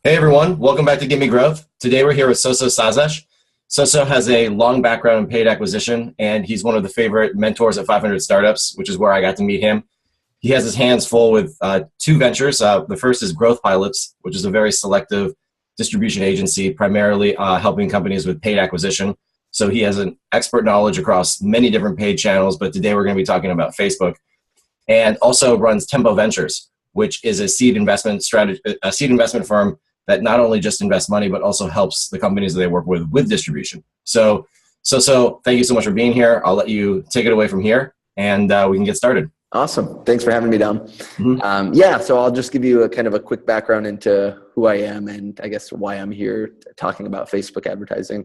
Hey everyone, welcome back to GIMME Growth. Today we're here with Soso Sazesh. Soso has a long background in paid acquisition, and he's one of the favorite mentors at 500 Startups, which is where I got to meet him. He has his hands full with two ventures. The first is Growth Pilots, which is a very selective distribution agency, primarily helping companies with paid acquisition. So he has an expert knowledge across many different paid channels, but today we're going to be talking about Facebook. And also runs Tempo Ventures, which is a seed investment firm that not only just invests money, but also helps the companies that they work with distribution. So thank you so much for being here. I'll let you take it away from here, and we can get started. Awesome. Thanks for having me down. Mm-hmm. So I'll just give you a kind of a quick background into who I am and I guess why I'm here talking about Facebook advertising.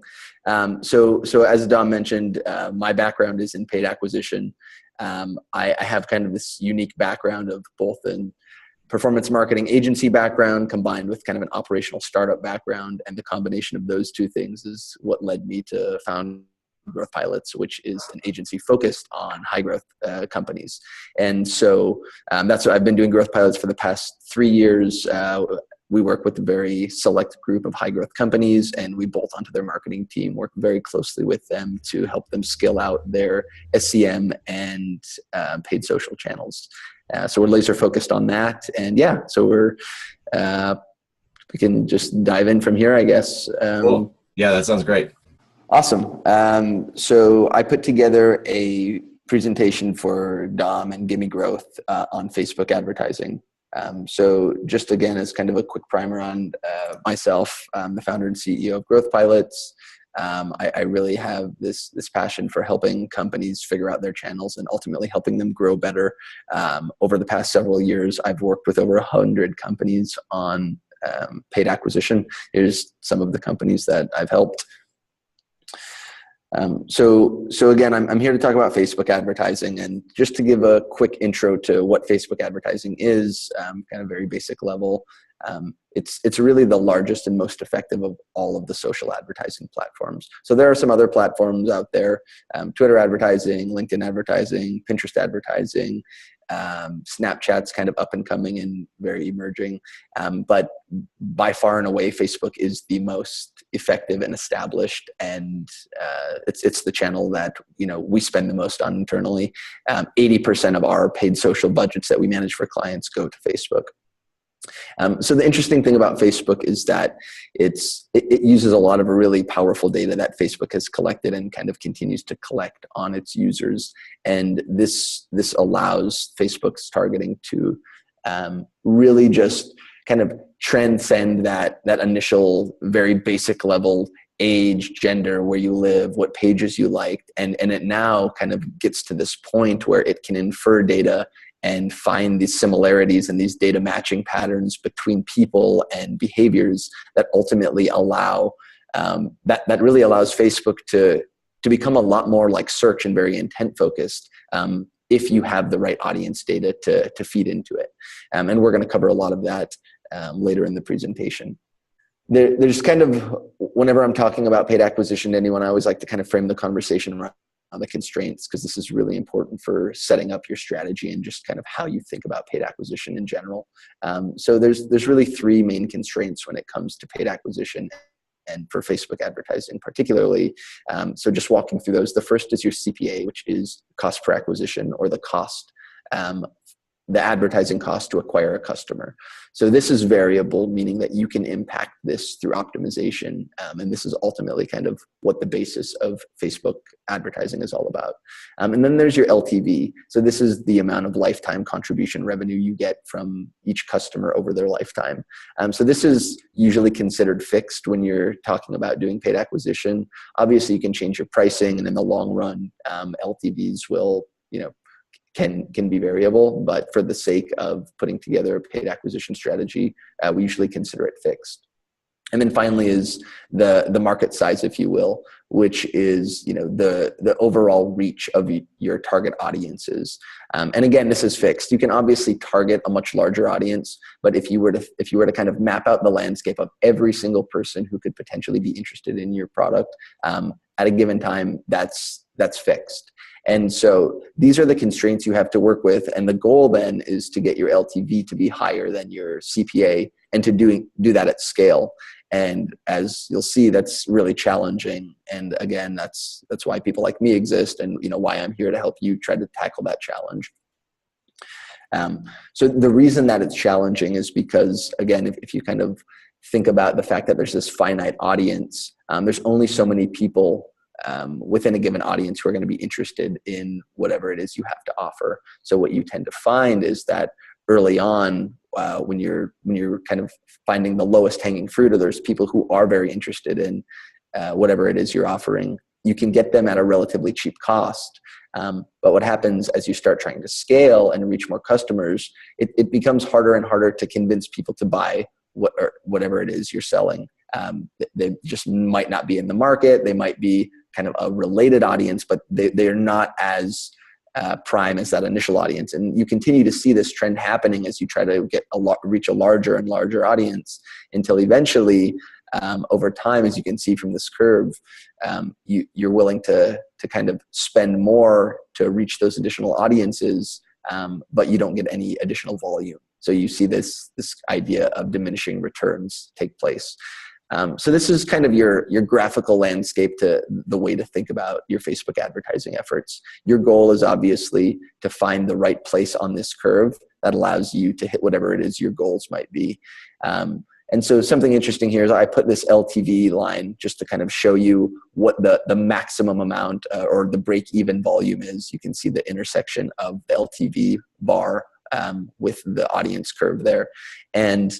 So as Dom mentioned, my background is in paid acquisition. I have kind of this unique background of both in performance marketing agency background combined with kind of an operational startup background. And the combination of those two things is what led me to found Growth Pilots, which is an agency focused on high growth companies. And so that's what I've been doing Growth Pilots for the past 3 years. We work with a very select group of high growth companies, and we bolt onto their marketing team, work very closely with them to help them scale out their SCM and paid social channels. So we're laser focused on that. And so we can just dive in from here, I guess. Cool. Yeah, that sounds great. Awesome. So I put together a presentation for Dom and Gimme Growth on Facebook advertising. So just again, as kind of a quick primer on myself, I'm the founder and CEO of Growth Pilots. I really have this passion for helping companies figure out their channels and ultimately helping them grow better. Over the past several years, I've worked with over 100 companies on paid acquisition. Here's some of the companies that I've helped. So again, I'm here to talk about Facebook advertising, and just to give a quick intro to what Facebook advertising is, kind of very basic level. It's really the largest and most effective of all of the social advertising platforms. So there are some other platforms out there, Twitter advertising, LinkedIn advertising, Pinterest advertising, Snapchat's kind of up and coming and very emerging. But by far and away, Facebook is the most effective and established, and it's the channel that we spend the most on internally. 80% of our paid social budgets that we manage for clients go to Facebook. So the interesting thing about Facebook is that it uses a lot of really powerful data that Facebook has collected and kind of continues to collect on its users. And this allows Facebook's targeting to really just kind of transcend that initial very basic level age, gender, where you live, what pages you liked. And it now kind of gets to this point where it can infer data and find these similarities and these data matching patterns between people and behaviors that ultimately allow, that really allows Facebook to become a lot more like search and very intent focused, if you have the right audience data to feed into it. And we're going to cover a lot of that later in the presentation. There's kind of, whenever I'm talking about paid acquisition to anyone, I always like to kind of frame the conversation around the constraints, because this is really important for setting up your strategy and just kind of how you think about paid acquisition in general. So there's really 3 main constraints when it comes to paid acquisition and for Facebook advertising particularly. So just walking through those, the first is your CPA, which is cost per acquisition, or the cost, the advertising cost to acquire a customer. So this is variable, meaning that you can impact this through optimization. And this is ultimately kind of what the basis of Facebook advertising is all about. And then there's your LTV. So this is the amount of lifetime contribution revenue you get from each customer over their lifetime. So this is usually considered fixed when you're talking about doing paid acquisition. Obviously, you can change your pricing, and in the long run, LTVs will, can be variable, but for the sake of putting together a paid acquisition strategy, we usually consider it fixed. And then finally is the market size, if you will, which is the overall reach of your target audiences. And again, this is fixed. You can obviously target a much larger audience, but if you were to kind of map out the landscape of every single person who could potentially be interested in your product, at a given time, that's that's fixed. And so these are the constraints you have to work with. And the goal then is to get your LTV to be higher than your CPA, and to do that at scale. And as you'll see, that's really challenging. And again, that's why people like me exist, and why I'm here to help you try to tackle that challenge. So the reason that it's challenging is because, again, if you kind of think about the fact that there's this finite audience, there's only so many people within a given audience who are going to be interested in whatever it is you have to offer. So what you tend to find is that early on, when you're kind of finding the lowest hanging fruit, or there's people who are very interested in whatever it is you're offering, you can get them at a relatively cheap cost. But what happens as you start trying to scale and reach more customers, it becomes harder and harder to convince people to buy whatever it is you're selling. They just might not be in the market. They might be kind of a related audience, but they're not as prime as that initial audience. And you continue to see this trend happening as you try to reach a larger and larger audience, until eventually, over time, as you can see from this curve, you're willing to kind of spend more to reach those additional audiences, but you don't get any additional volume. So you see this idea of diminishing returns take place. So this is kind of your graphical landscape to the way to think about your Facebook advertising efforts. Your goal is obviously to find the right place on this curve that allows you to hit whatever it is your goals might be. And so something interesting here is I put this LTV line just to kind of show you what the maximum amount or the break-even volume is. You can see the intersection of the LTV bar with the audience curve there. And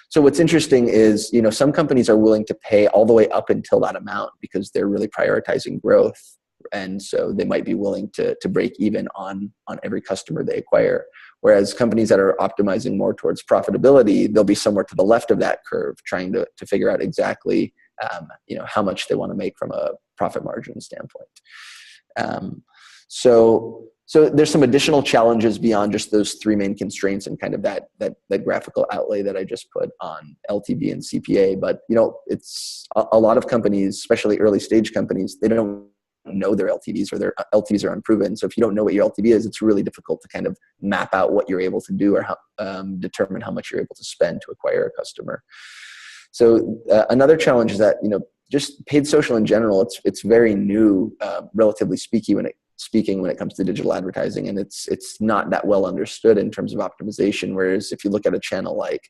so what's interesting is, some companies are willing to pay all the way up until that amount because they're really prioritizing growth. And so they might be willing to break even on every customer they acquire. Whereas companies that are optimizing more towards profitability, they'll be somewhere to the left of that curve, trying to figure out exactly, how much they want to make from a profit margin standpoint. So there's some additional challenges beyond just those three main constraints and kind of that graphical outlay that I just put on LTV and CPA. But, it's a lot of companies, especially early stage companies, they don't know their LTVs, or their LTVs are unproven. So if you don't know what your LTV is, it's really difficult to kind of map out what you're able to do, or determine how much you're able to spend to acquire a customer. So another challenge is that, just paid social in general, it's very new, relatively speaking, when it comes to digital advertising, and it's not that well understood in terms of optimization. Whereas if you look at a channel like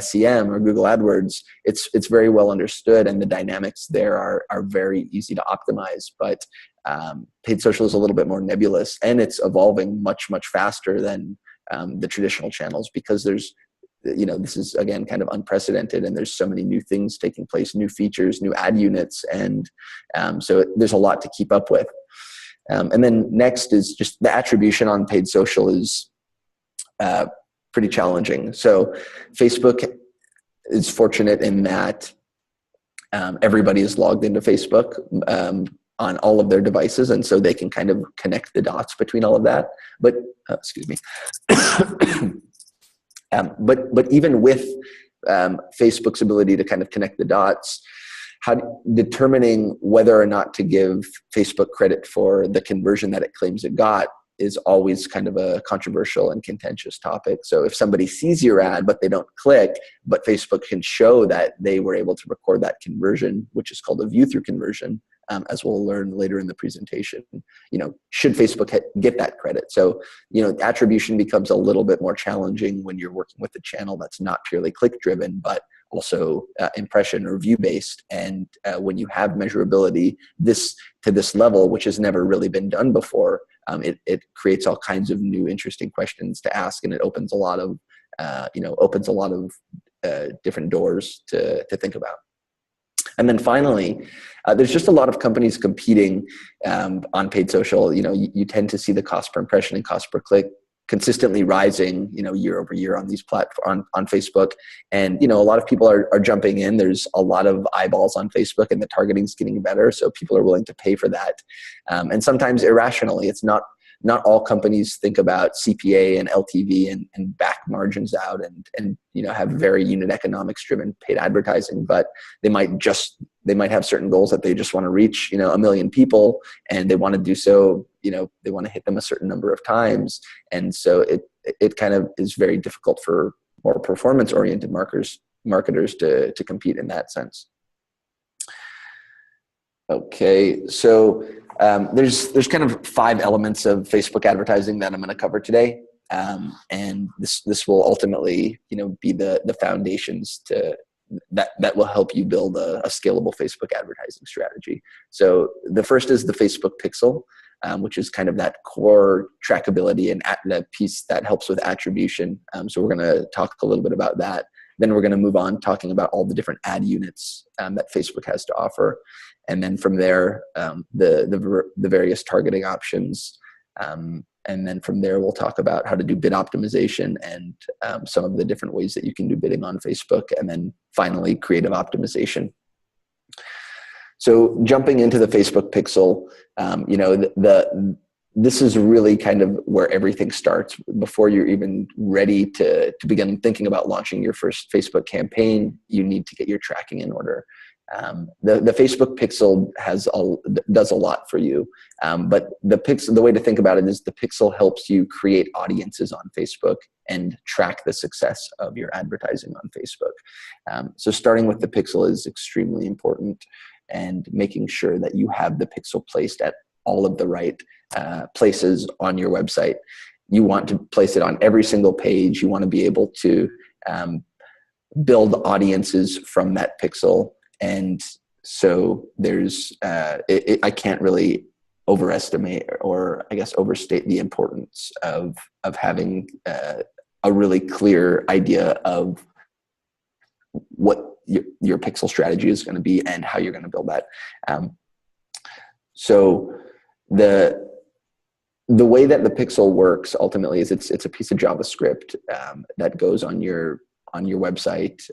SEM or Google AdWords, it's very well understood, and the dynamics there are very easy to optimize. But paid social is a little bit more nebulous, and it's evolving much faster than the traditional channels, because there's this is, again, kind of unprecedented, and there's so many new things taking place, new features, new ad units, and so there's a lot to keep up with. And then next is just the attribution on paid social is pretty challenging. So Facebook is fortunate in that everybody is logged into Facebook on all of their devices, and so they can kind of connect the dots between all of that. But excuse me. But even with Facebook's ability to kind of connect the dots, determining whether or not to give Facebook credit for the conversion that it claims it got is always kind of a controversial and contentious topic. So if somebody sees your ad, but they don't click, but Facebook can show that they were able to record that conversion, which is called a view-through conversion, as we'll learn later in the presentation, should Facebook get that credit? So, attribution becomes a little bit more challenging when you're working with a channel that's not purely click-driven, but also impression or view-based. And when you have measurability to this level, which has never really been done before, it creates all kinds of new interesting questions to ask, and it opens a lot of different doors to think about. And then finally, there's just a lot of companies competing on paid social. You tend to see the cost per impression and cost per click consistently rising, year over year on these platforms, on Facebook. And, a lot of people are jumping in. There's a lot of eyeballs on Facebook, and the targeting is getting better. So people are willing to pay for that. And sometimes irrationally. It's not all companies think about CPA and LTV and back margins out and have very unit economics driven paid advertising, but they might just they might have certain goals that they just want to reach, 1 million people, and they want to do so, they want to hit them a certain number of times. And so it kind of is very difficult for more performance-oriented marketers to compete in that sense. Okay, so there's kind of 5 elements of Facebook advertising that I'm going to cover today, and this will ultimately, be the foundations that will help you build a scalable Facebook advertising strategy. So the first is the Facebook Pixel, which is kind of that core trackability and the piece that helps with attribution. So we're going to talk a little bit about that. Then we're going to move on talking about all the different ad units that Facebook has to offer. And then from there, the various targeting options. And then from there, we'll talk about how to do bid optimization and some of the different ways that you can do bidding on Facebook. And then finally, creative optimization. So jumping into the Facebook Pixel, this is really kind of where everything starts. Before you're even ready to begin thinking about launching your first Facebook campaign, you need to get your tracking in order. The Facebook Pixel does a lot for you, but the way to think about it is the Pixel helps you create audiences on Facebook and track the success of your advertising on Facebook. So starting with the Pixel is extremely important, and making sure that you have the Pixel placed at all of the right places on your website. You want to place it on every single page. You want to be able to build audiences from that Pixel. And so there's, I can't really overestimate or I guess overstate the importance of having a really clear idea of what your Pixel strategy is going to be and how you're going to build that. So the way that the Pixel works ultimately is it's a piece of JavaScript that goes on your website,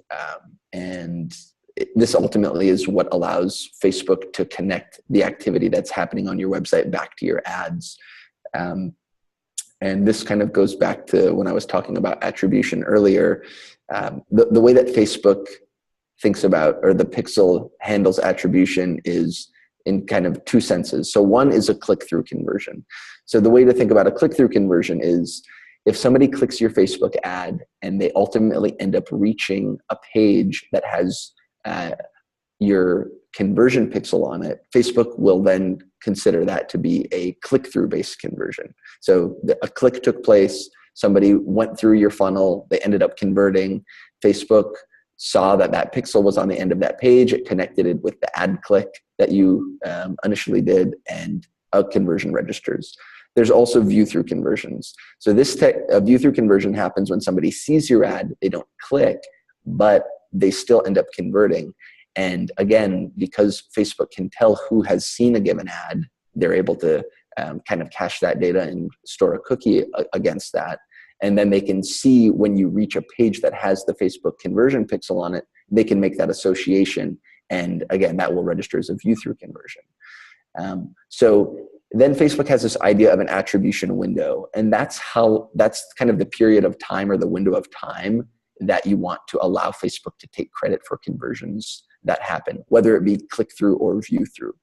and this ultimately is what allows Facebook to connect the activity that's happening on your website back to your ads. And this kind of goes back to when I was talking about attribution earlier. The way that Facebook thinks about, or the Pixel handles attribution, is in kind of 2 senses. So one is a click-through conversion. So the way to think about a click-through conversion is if somebody clicks your Facebook ad and they ultimately end up reaching a page that has your conversion pixel on it, Facebook will then consider that to be a click-through based conversion. So a click took place, somebody went through your funnel, they ended up converting. Facebook saw that pixel was on the end of that page, it connected it with the ad click that you initially did, and a conversion registers. There's also view-through conversions. So this view-through conversion happens when somebody sees your ad, they don't click, but they still end up converting. And again, because Facebook can tell who has seen a given ad, they're able to kind of cache that data and store a cookie against that. And then they can see when you reach a page that has the Facebook conversion pixel on it, they can make that association. And again, that will register as a view-through conversion. So then Facebook has this idea of an attribution window. And that's kind of the period of time, or the window of time, that you want to allow Facebook to take credit for conversions that happen, whether it be click-through or view-through.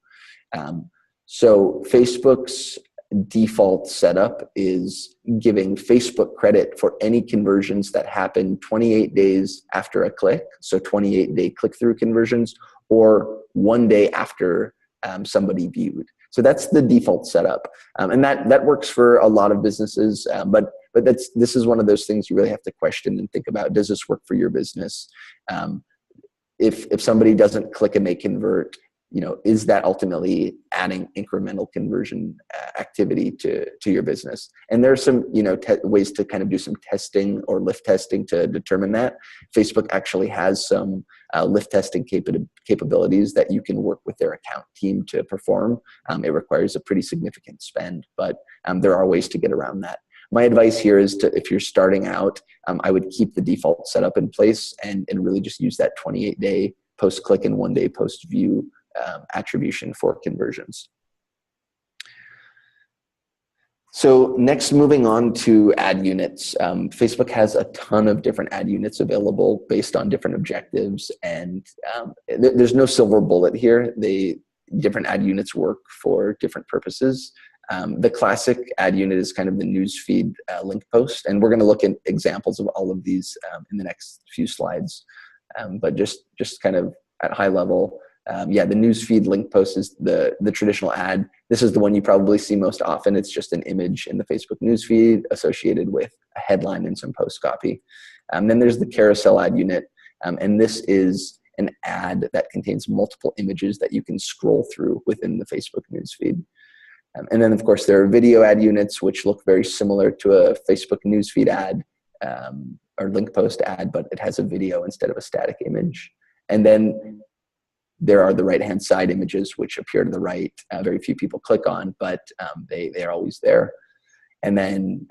So Facebook's default setup is giving Facebook credit for any conversions that happen 28 days after a click, so 28-day click-through conversions, or 1 day after somebody viewed. So that's the default setup, and that works for a lot of businesses. But this is one of those things you really have to question and think about. Does this work for your business? If somebody doesn't click and they convert, is that ultimately adding incremental conversion activity to your business? And there are some ways to kind of do some testing or lift testing to determine that. Facebook actually has some lift testing capabilities that you can work with their account team to perform. It requires a pretty significant spend, but there are ways to get around that. My advice here is if you're starting out, I would keep the default setup in place and really just use that 28-day post-click and 1 day post-view attribution for conversions. So next, moving on to ad units. Facebook has a ton of different ad units available based on different objectives, and there's no silver bullet here. Different ad units work for different purposes. The classic ad unit is kind of the newsfeed link post, and we're going to look at examples of all of these in the next few slides. But just kind of at high level, yeah, the newsfeed link post is the traditional ad. This is the one you probably see most often. It's just an image in the Facebook newsfeed associated with a headline and some post copy. Then there's the carousel ad unit, and this is an ad that contains multiple images that you can scroll through within the Facebook newsfeed. And then, of course, there are video ad units, which look very similar to a Facebook newsfeed ad or link post ad, but it has a video instead of a static image. And then there are the right-hand side images, which appear to the right. Very few people click on, but they are always there. And then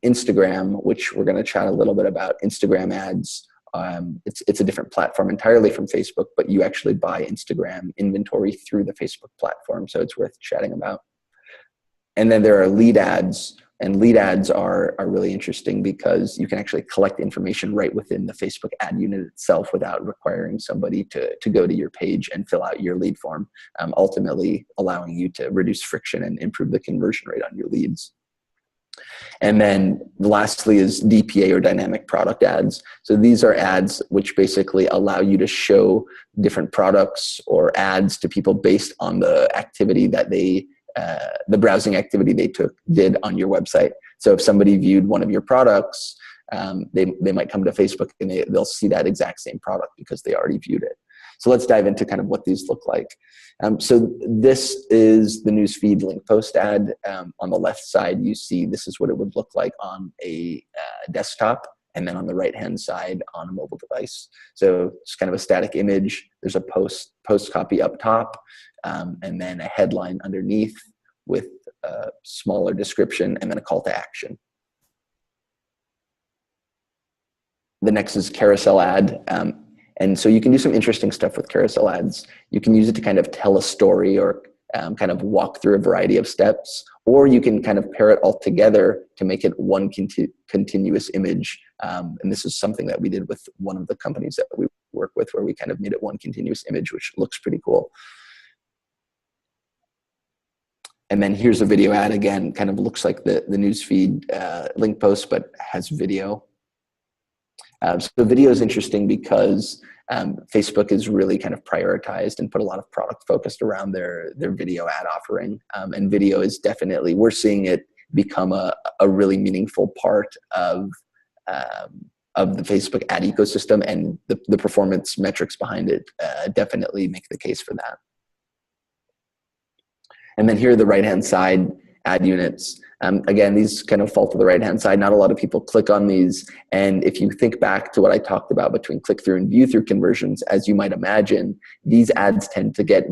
Instagram, which we're going to chat a little bit about. Instagram ads, it's a different platform entirely from Facebook, but you actually buy Instagram inventory through the Facebook platform, so it's worth chatting about. And then there are lead ads, and lead ads are really interesting because you can actually collect information right within the Facebook ad unit itself without requiring somebody to go to your page and fill out your lead form, ultimately allowing you to reduce friction and improve the conversion rate on your leads. And then lastly is DPA, or dynamic product ads. So these are ads which basically allow you to show different products or ads to people based on the activity that the browsing activity they did on your website. So if somebody viewed one of your products, they might come to Facebook and they'll see that exact same product because they already viewed it. So let's dive into kind of what these look like. So this is the newsfeed link post ad. On the left side, you see this is what it would look like on a desktop, and then on the right-hand side on a mobile device. So it's kind of a static image. There's a post copy up top, and then a headline underneath with a smaller description, and then a call to action. The next is carousel ad. And so you can do some interesting stuff with carousel ads. You can use it to kind of tell a story or kind of walk through a variety of steps, or you can kind of pair it all together to make it one continuous image. And this is something that we did with one of the companies that we work with, where we kind of made it one continuous image, which looks pretty cool. And then here's a video ad. Again, kind of looks like the newsfeed link post, but has video. So video is interesting because Facebook is really kind of prioritized and put a lot of product focused around their video ad offering. And video is definitely, we're seeing it become a really meaningful part of the Facebook ad ecosystem, and the performance metrics behind it definitely make the case for that. And then here are the right-hand side ad units. Again, these kind of fall to the right-hand side. Not a lot of people click on these. And if you think back to what I talked about between click-through and view-through conversions, as you might imagine, these ads tend to get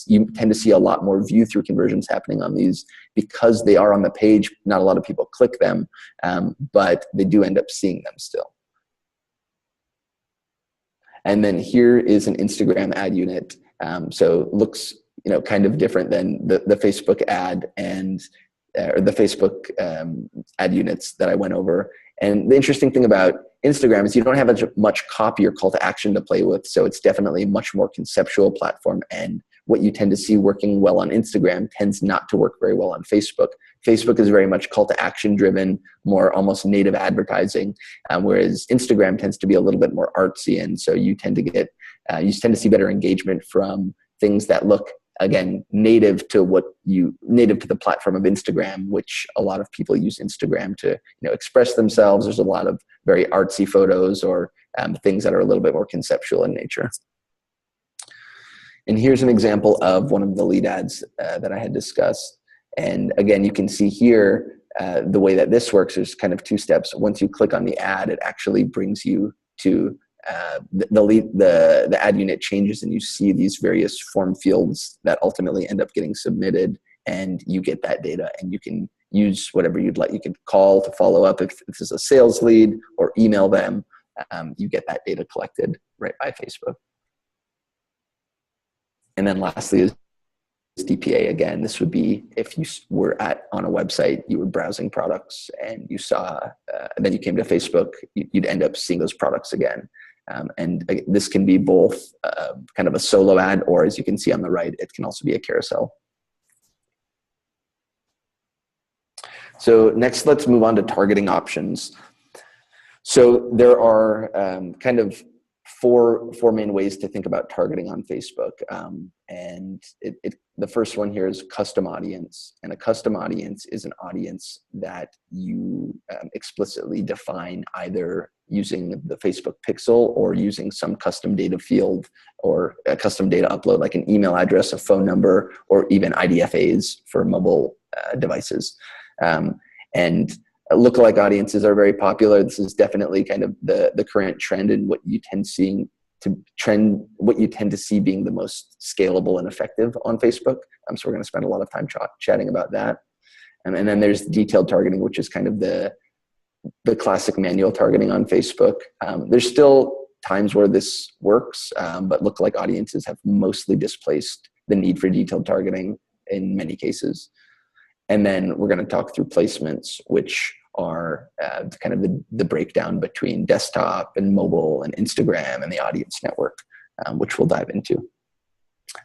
you tend to see a lot more view-through conversions happening on these because they are on the page. Not a lot of people click them, but they do end up seeing them still. And then here is an Instagram ad unit. So it looks kind of different than the Facebook ad or the Facebook ad units that I went over. And the interesting thing about Instagram is you don't have as much copy or call to action to play with. So it's definitely a much more conceptual platform. And what you tend to see working well on Instagram tends not to work very well on Facebook. Facebook is very much call to action driven, more almost native advertising, whereas Instagram tends to be a little bit more artsy. And so you tend to see better engagement from things that look, again, native to the platform of Instagram, which a lot of people use Instagram to express themselves. There's a lot of very artsy photos or things that are a little bit more conceptual in nature. And here's an example of one of the lead ads that I had discussed. And again, you can see here the way that this works is kind of two steps. Once you click on the ad, it actually brings you to the ad unit changes, and you see these various form fields that ultimately end up getting submitted, and you get that data, and you can use whatever you'd like. You can call to follow up if this is a sales lead, or email them. You get that data collected right by Facebook. And then lastly is DPA again. This would be if you were on a website, you were browsing products and you saw, and then you came to Facebook, you'd end up seeing those products again. And this can be both kind of a solo ad, or as you can see on the right, it can also be a carousel. So next, let's move on to targeting options. So there are kind of four main ways to think about targeting on Facebook. And the first one here is custom audience. And a custom audience is an audience that you explicitly define either using the Facebook pixel or using some custom data field or a custom data upload, like an email address, a phone number, or even IDFAs for mobile devices. And lookalike audiences are very popular. This is definitely kind of the current trend and what you tend to see being the most scalable and effective on Facebook. So we're going to spend a lot of time chatting about that. And then there's detailed targeting, which is kind of the classic manual targeting on Facebook. There's still times where this works, but lookalike audiences have mostly displaced the need for detailed targeting in many cases. And then we're going to talk through placements, which are kind of the breakdown between desktop and mobile and Instagram and the audience network, which we'll dive into.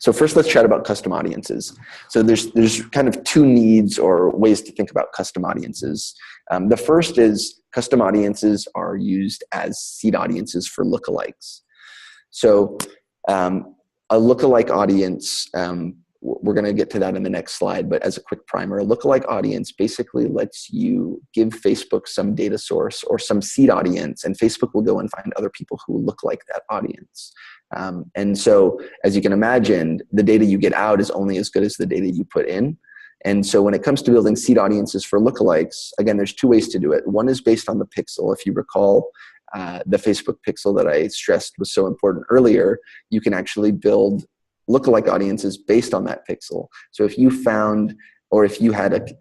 So first, let's chat about custom audiences. So there's kind of two needs or ways to think about custom audiences. The first is custom audiences are used as seed audiences for lookalikes. So a lookalike audience, we're going to get to that in the next slide, but as a quick primer, a lookalike audience basically lets you give Facebook some data source or some seed audience, and Facebook will go and find other people who look like that audience. And so, as you can imagine, the data you get out is only as good as the data you put in. And so when it comes to building seed audiences for lookalikes, again, there's two ways to do it. One is based on the pixel. If you recall, the Facebook pixel that I stressed was so important earlier, you can actually build lookalike audiences based on that pixel. So if you found, or if you had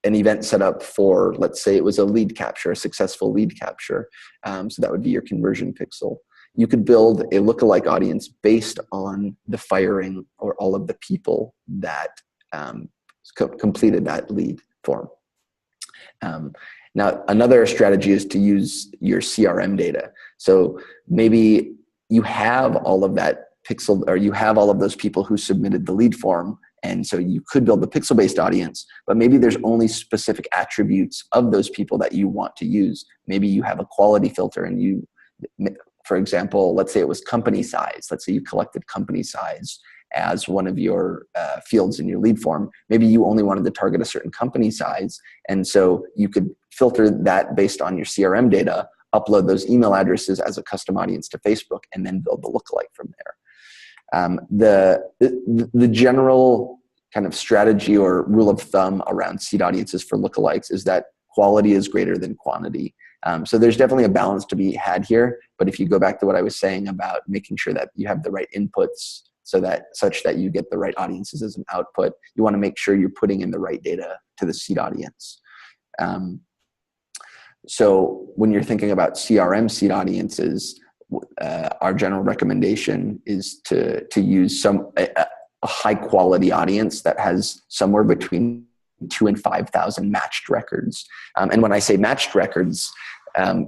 an event set up for, let's say it was a lead capture, a successful lead capture, so that would be your conversion pixel, you could build a lookalike audience based on the firing or all of the people that completed that lead form. Now, another strategy is to use your CRM data. So maybe you have all of that pixel, or you have all of those people who submitted the lead form, and so you could build the pixel-based audience, but maybe there's only specific attributes of those people that you want to use. Maybe you have a quality filter and you, for example, let's say it was company size. Let's say you collected company size as one of your fields in your lead form. Maybe you only wanted to target a certain company size, and so you could filter that based on your CRM data, upload those email addresses as a custom audience to Facebook, and then build the lookalike from there. The general kind of strategy or rule of thumb around seed audiences for lookalikes is that quality is greater than quantity. So there's definitely a balance to be had here. But if you go back to what I was saying about making sure that you have the right inputs such that you get the right audiences as an output, you want to make sure you're putting in the right data to the seed audience. So when you're thinking about CRM seed audiences, our general recommendation is to use a high quality audience that has somewhere between 2,000 and 5,000 matched records. And when I say matched records,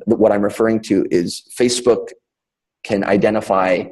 what I'm referring to is Facebook can identify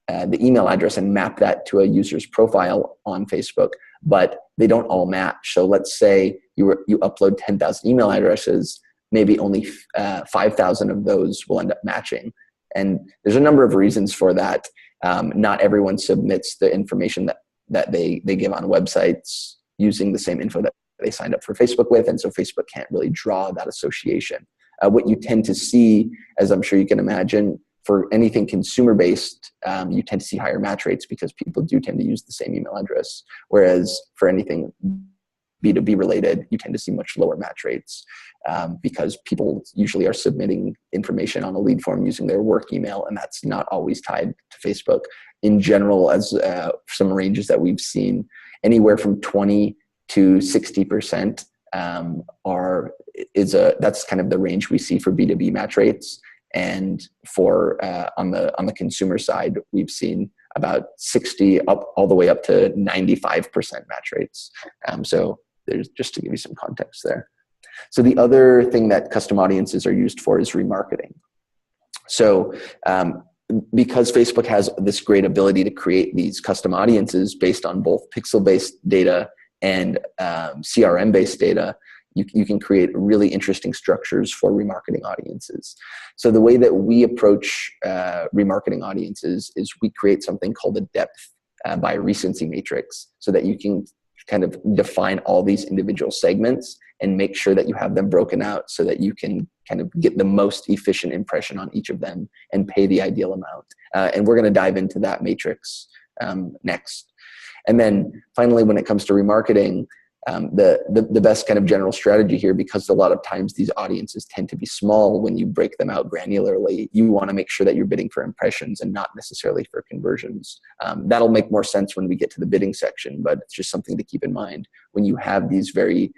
the email address and map that to a user's profile on Facebook, but they don't all match. So let's say you upload 10,000 email addresses, maybe only 5,000 of those will end up matching. And there's a number of reasons for that. Not everyone submits the information that they give on websites using the same info that they signed up for Facebook with, and so Facebook can't really draw that association. What you tend to see, as I'm sure you can imagine, for anything consumer-based, you tend to see higher match rates because people do tend to use the same email address. Whereas for anything B2B related, you tend to see much lower match rates because people usually are submitting information on a lead form using their work email, and that's not always tied to Facebook. In general, as some ranges that we've seen, anywhere from 20 to 60% that's kind of the range we see for B2B match rates. And for on the consumer side, we've seen about 60 up all the way up to 95% match rates. So there's just to give you some context there. So the other thing that custom audiences are used for is remarketing. So because Facebook has this great ability to create these custom audiences based on both pixel-based data and CRM-based data, you can create really interesting structures for remarketing audiences. So the way that we approach remarketing audiences is we create something called a depth by recency matrix, so that you can kind of define all these individual segments and make sure that you have them broken out so that you can kind of get the most efficient impression on each of them and pay the ideal amount. And we're going to dive into that matrix next. And then finally, when it comes to remarketing, the best kind of general strategy here, because a lot of times these audiences tend to be small when you break them out granularly, you want to make sure that you're bidding for impressions and not necessarily for conversions. That'll make more sense when we get to the bidding section, but it's just something to keep in mind. When you have these very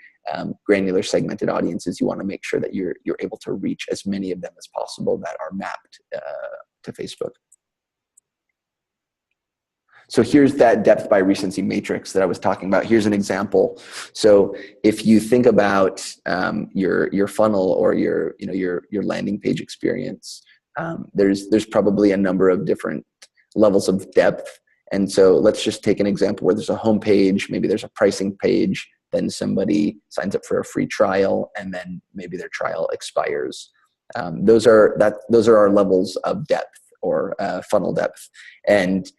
granular segmented audiences, you want to make sure that you're able to reach as many of them as possible that are mapped to Facebook. So here's that depth by recency matrix that I was talking about. Here's an example. So if you think about your funnel or your landing page experience, there's probably a number of different levels of depth. And so let's just take an example where there's a home page, maybe there's a pricing page, then somebody signs up for a free trial, and then maybe their trial expires. Those are our levels of depth or funnel depth. And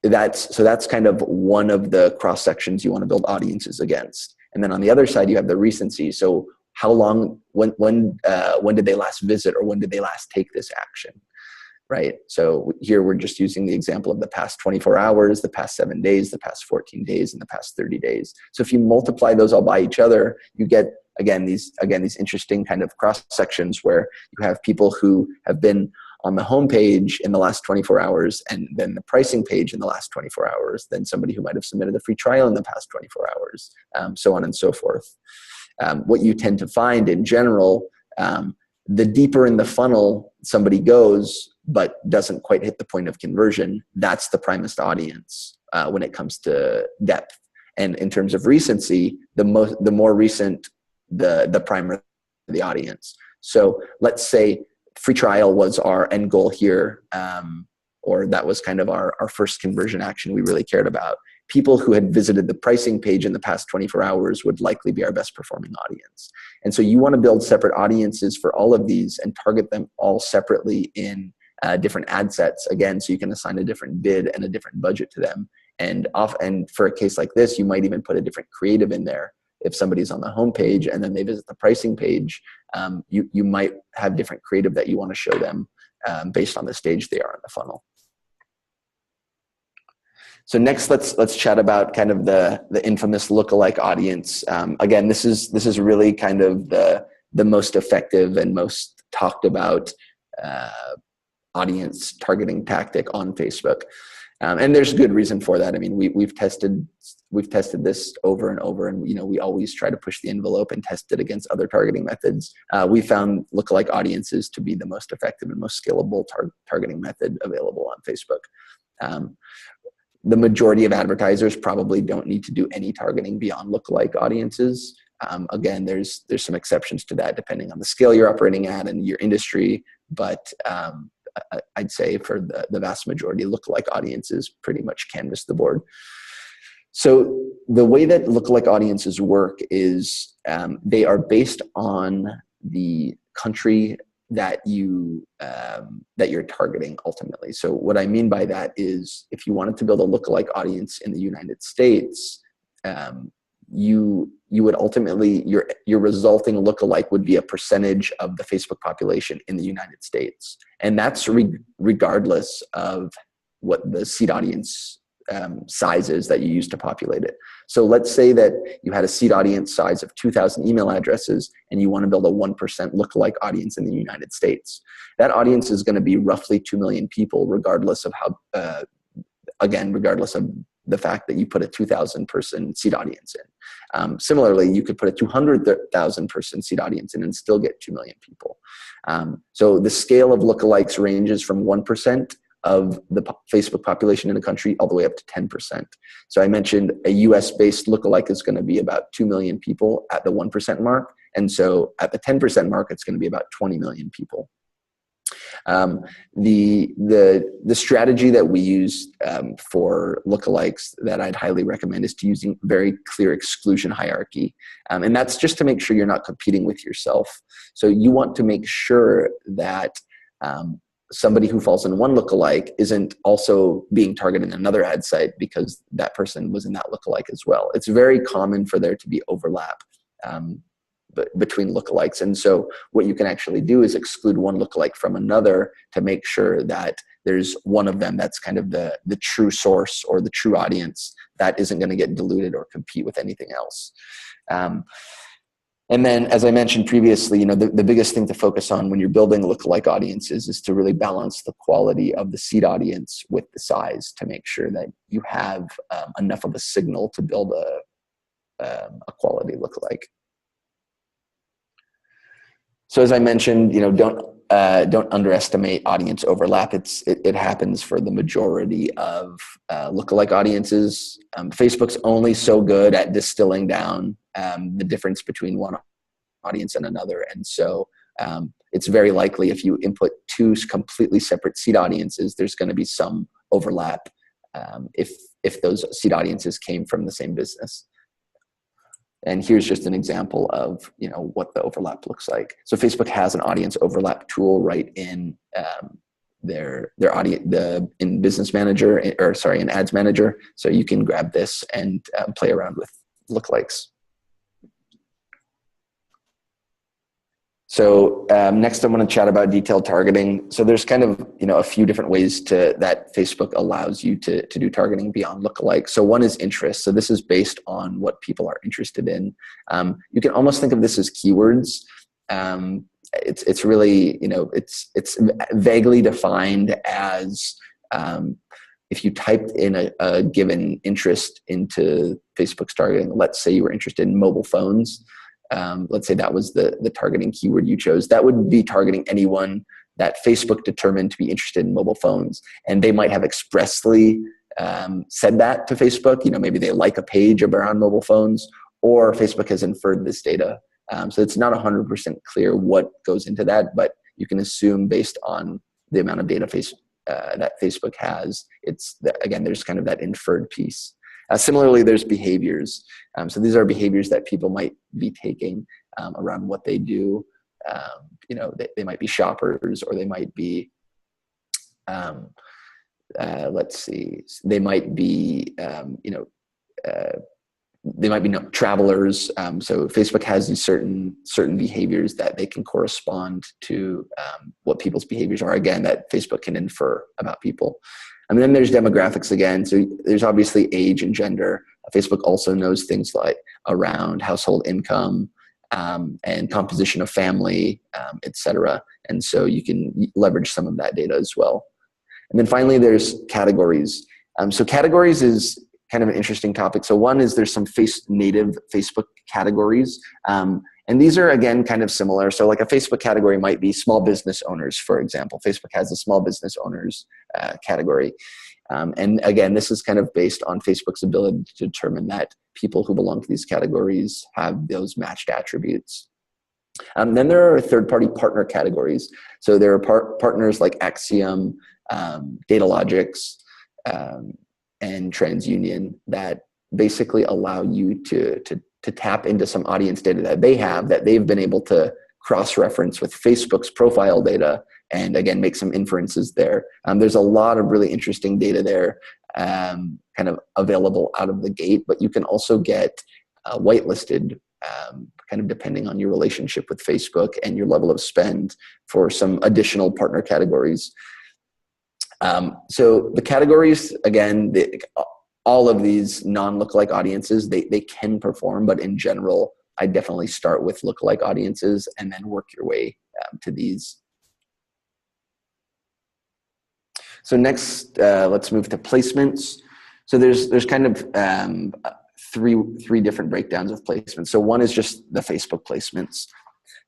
that's kind of one of the cross sections you want to build audiences against. And then on the other side, you have the recency. So how long, when did they last visit, or when did they last take this action, right? So here we're just using the example of the past 24 hours, the past 7 days, the past 14 days, and the past 30 days. So if you multiply those all by each other, you get these interesting kind of cross sections where you have people who have been on the home page in the last 24 hours, and then the pricing page in the last 24 hours, then somebody who might have submitted a free trial in the past 24 hours, so on and so forth. What you tend to find in general, the deeper in the funnel somebody goes but doesn't quite hit the point of conversion, that's the primest audience when it comes to depth. And in terms of recency, the more recent, the primer the audience. So let's say free trial was our end goal here, or that was kind of our first conversion action we really cared about. People who had visited the pricing page in the past 24 hours would likely be our best performing audience. And so you want to build separate audiences for all of these and target them all separately in different ad sets, again, so you can assign a different bid and a different budget to them. And for a case like this, you might even put a different creative in there. If somebody's on the home page and then they visit the pricing page, you might have different creative that you want to show them based on the stage they are in the funnel. So next, let's chat about kind of the infamous lookalike audience. Again, this is really kind of the most effective and most talked about audience targeting tactic on Facebook. And there's good reason for that. I mean, we've tested this over and over, and we always try to push the envelope and test it against other targeting methods. We found lookalike audiences to be the most effective and most scalable targeting method available on Facebook. The majority of advertisers probably don't need to do any targeting beyond lookalike audiences. Again, there's some exceptions to that depending on the scale you're operating at and your industry, but I'd say for the vast majority, lookalike audiences pretty much canvas the board. So the way that lookalike audiences work is they are based on the country that you're targeting ultimately. So what I mean by that is, if you wanted to build a lookalike audience in the United States, you would ultimately, your resulting lookalike would be a percentage of the Facebook population in the United States. And that's regardless of what the seed audience size is that you use to populate it. So let's say that you had a seed audience size of 2,000 email addresses and you want to build a 1% lookalike audience in the United States. That audience is going to be roughly 2 million people, regardless of how, regardless of the fact that you put a 2,000 person seed audience in. Similarly, you could put a 200,000 person seed audience in and still get 2 million people. So the scale of lookalikes ranges from 1% of the Facebook population in a country all the way up to 10%. So I mentioned a US-based lookalike is going to be about 2 million people at the 1% mark. And so at the 10% mark, it's going to be about 20 million people. The strategy that we use for lookalikes that I'd highly recommend is to using very clear exclusion hierarchy. And that's just to make sure you're not competing with yourself. So you want to make sure that somebody who falls in one lookalike isn't also being targeted in another ad site because that person was in that lookalike as well. It's very common for there to be overlap between lookalikes. And so what you can actually do is exclude one lookalike from another to make sure that there's one of them that's kind of the true source or the true audience that isn't going to get diluted or compete with anything else. And then, as I mentioned previously, the biggest thing to focus on when you're building lookalike audiences is to really balance the quality of the seed audience with the size to make sure that you have enough of a signal to build a quality lookalike. So as I mentioned, don't underestimate audience overlap. It happens for the majority of lookalike audiences. Facebook's only so good at distilling down the difference between one audience and another. And so it's very likely if you input two completely separate seed audiences, there's going to be some overlap if those seed audiences came from the same business. And here's just an example of what the overlap looks like. So Facebook has an audience overlap tool right in their audience in Business Manager in Ads Manager. So you can grab this and play around with lookalikes. So next I'm going to chat about detailed targeting. So there's kind of a few different ways that Facebook allows you to do targeting beyond lookalike. So one is interest. So this is based on what people are interested in. You can almost think of this as keywords. It's really it's vaguely defined as if you typed in a given interest into Facebook's targeting. Let's say you were interested in mobile phones. Let's say that was the targeting keyword you chose. That would be targeting anyone that Facebook determined to be interested in mobile phones. And they might have expressly said that to Facebook. Maybe they like a page around mobile phones, or Facebook has inferred this data. So it's not 100% clear what goes into that, but you can assume based on the amount of data that Facebook has, again, there's kind of that inferred piece. Similarly, there's behaviors. So these are behaviors that people might be taking around what they do. They might be shoppers, or they might be, let's see, they might be, they might be travelers. So Facebook has these certain behaviors that they can correspond to what people's behaviors are. Again, that Facebook can infer about people. And then there's demographics again. So there's obviously age and gender. Facebook also knows things like around household income and composition of family, et cetera. And so you can leverage some of that data as well. And then finally, there's categories. So categories is kind of an interesting topic. So one is there's some native Facebook categories. And these are, again, kind of similar. So like a Facebook category might be small business owners, for example. Facebook has a small business owners category. And again, this is kind of based on Facebook's ability to determine that people who belong to these categories have those matched attributes. Then there are third-party partner categories. So there are partners like Axiom, Datalogix, and TransUnion that basically allow you to tap into some audience data that they have, that they've been able to cross-reference with Facebook's profile data, and again, make some inferences there. There's a lot of really interesting data there kind of available out of the gate, but you can also get whitelisted kind of depending on your relationship with Facebook and your level of spend for some additional partner categories. So the categories, again, all of these non-lookalike audiences, they can perform, but in general, I definitely start with lookalike audiences and then work your way to these. So next, let's move to placements. So there's kind of three different breakdowns of placements. So one is just the Facebook placements.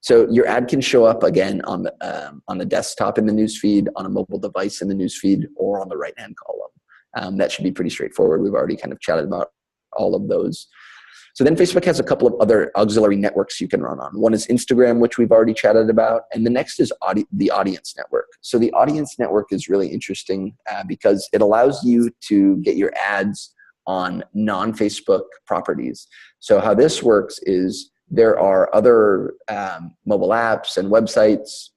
So your ad can show up again on the desktop in the newsfeed, on a mobile device in the newsfeed, or on the right-hand column. That should be pretty straightforward. We've already kind of chatted about all of those. So then Facebook has a couple of other auxiliary networks you can run on. One is Instagram, which we've already chatted about, and the next is the audience network. So the audience network is really interesting because it allows you to get your ads on non-Facebook properties. So how this works is there are other mobile apps and websites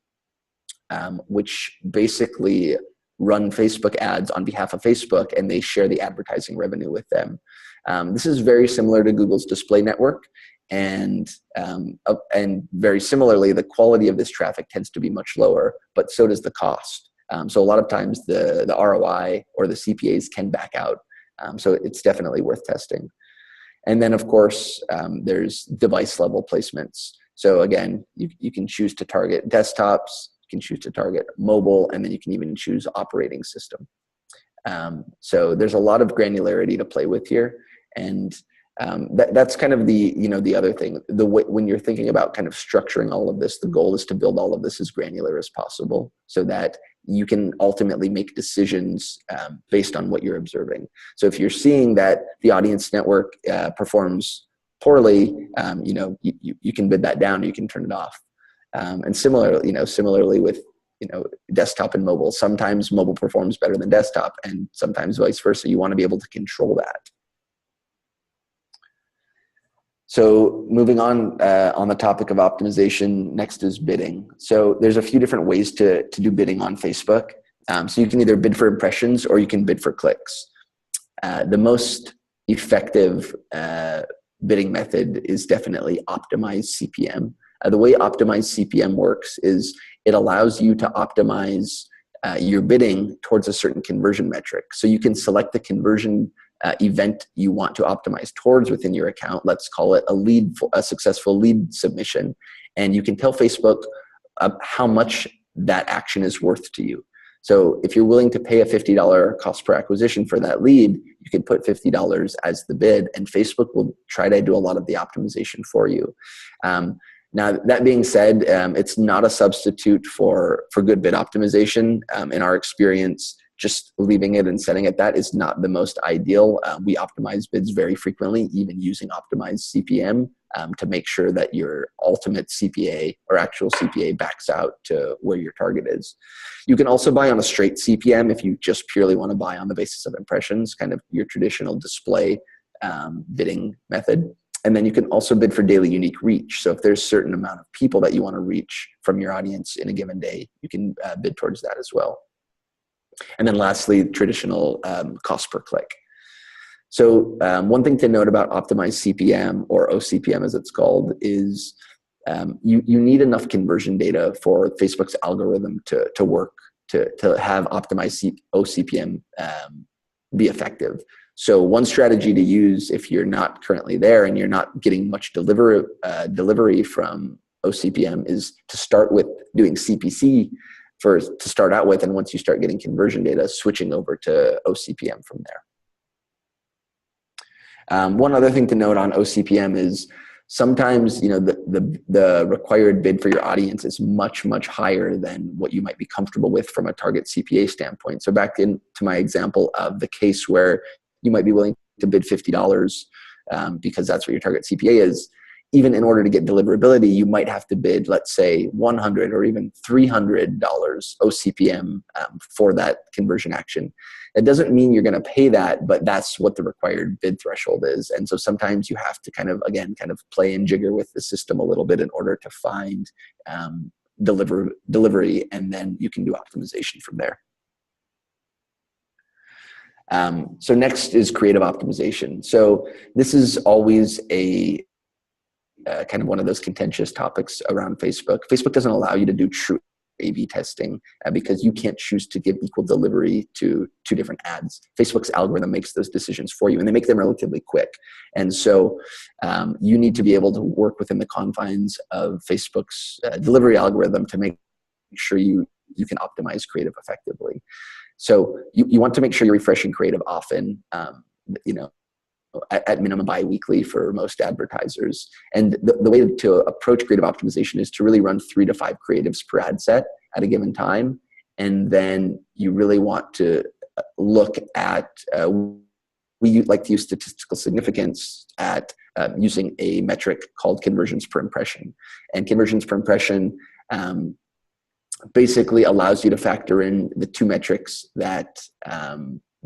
which basically run Facebook ads on behalf of Facebook, and they share the advertising revenue with them. This is very similar to Google's display network, and very similarly, the quality of this traffic tends to be much lower, but so does the cost. So a lot of times the ROI or the CPAs can back out. So it's definitely worth testing. And then, of course, there's device level placements. So again, you can choose to target desktops, you can choose to target mobile, and then you can even choose operating system. So there's a lot of granularity to play with here. And that's kind of the other thing. When you're thinking about kind of structuring all of this, the goal is to build all of this as granular as possible so that you can ultimately make decisions based on what you're observing. So if you're seeing that the audience network performs poorly, you can bid that down, you can turn it off. And similarly with desktop and mobile, sometimes mobile performs better than desktop, and sometimes vice versa. You want to be able to control that. So moving on the topic of optimization, next is bidding. So there's a few different ways to do bidding on Facebook. So you can either bid for impressions or you can bid for clicks. The most effective bidding method is definitely optimized CPM. The way optimized CPM works is it allows you to optimize your bidding towards a certain conversion metric. So you can select the conversion event you want to optimize towards within your account. Let's call it a successful lead submission. And you can tell Facebook how much that action is worth to you. So if you're willing to pay a $50 cost per acquisition for that lead, you can put $50 as the bid, and Facebook will try to do a lot of the optimization for you. Now, that being said, it's not a substitute for good bid optimization. In our experience, just leaving it and setting it that is not the most ideal. We optimize bids very frequently, even using optimized CPM to make sure that your ultimate CPA or actual CPA backs out to where your target is. You can also buy on a straight CPM if you just purely want to buy on the basis of impressions, kind of your traditional display bidding method. And then you can also bid for daily unique reach. So if there's a certain amount of people that you want to reach from your audience in a given day, you can bid towards that as well. And then lastly, traditional cost per click. So one thing to note about optimized CPM, or OCPM as it's called, is you need enough conversion data for Facebook's algorithm to work, to have optimized OCPM be effective. So one strategy to use if you're not currently there and you're not getting much delivery from OCPM is to start with doing CPC to start out with, and once you start getting conversion data, switching over to OCPM from there. One other thing to note on OCPM is sometimes the required bid for your audience is much higher than what you might be comfortable with from a target CPA standpoint. So back into my example of the case where you might be willing to bid $50 because that's what your target CPA is. Even in order to get deliverability, you might have to bid, let's say, $100 or even $300 OCPM for that conversion action. It doesn't mean you're going to pay that, but that's what the required bid threshold is. And so sometimes you have to kind of play and jigger with the system a little bit in order to find delivery, and then you can do optimization from there. So next is creative optimization. So this is always a kind of one of those contentious topics around Facebook. Facebook doesn't allow you to do true A/B testing because you can't choose to give equal delivery to two different ads. Facebook's algorithm makes those decisions for you, and they make them relatively quick. And so you need to be able to work within the confines of Facebook's delivery algorithm to make sure you can optimize creative effectively. So you want to make sure you're refreshing creative often. at minimum bi-weekly for most advertisers. And the way to approach creative optimization is to really run 3 to 5 creatives per ad set at a given time. And then you really want to look at, we like to use statistical significance at using a metric called conversions per impression. And conversions per impression basically allows you to factor in the 2 metrics that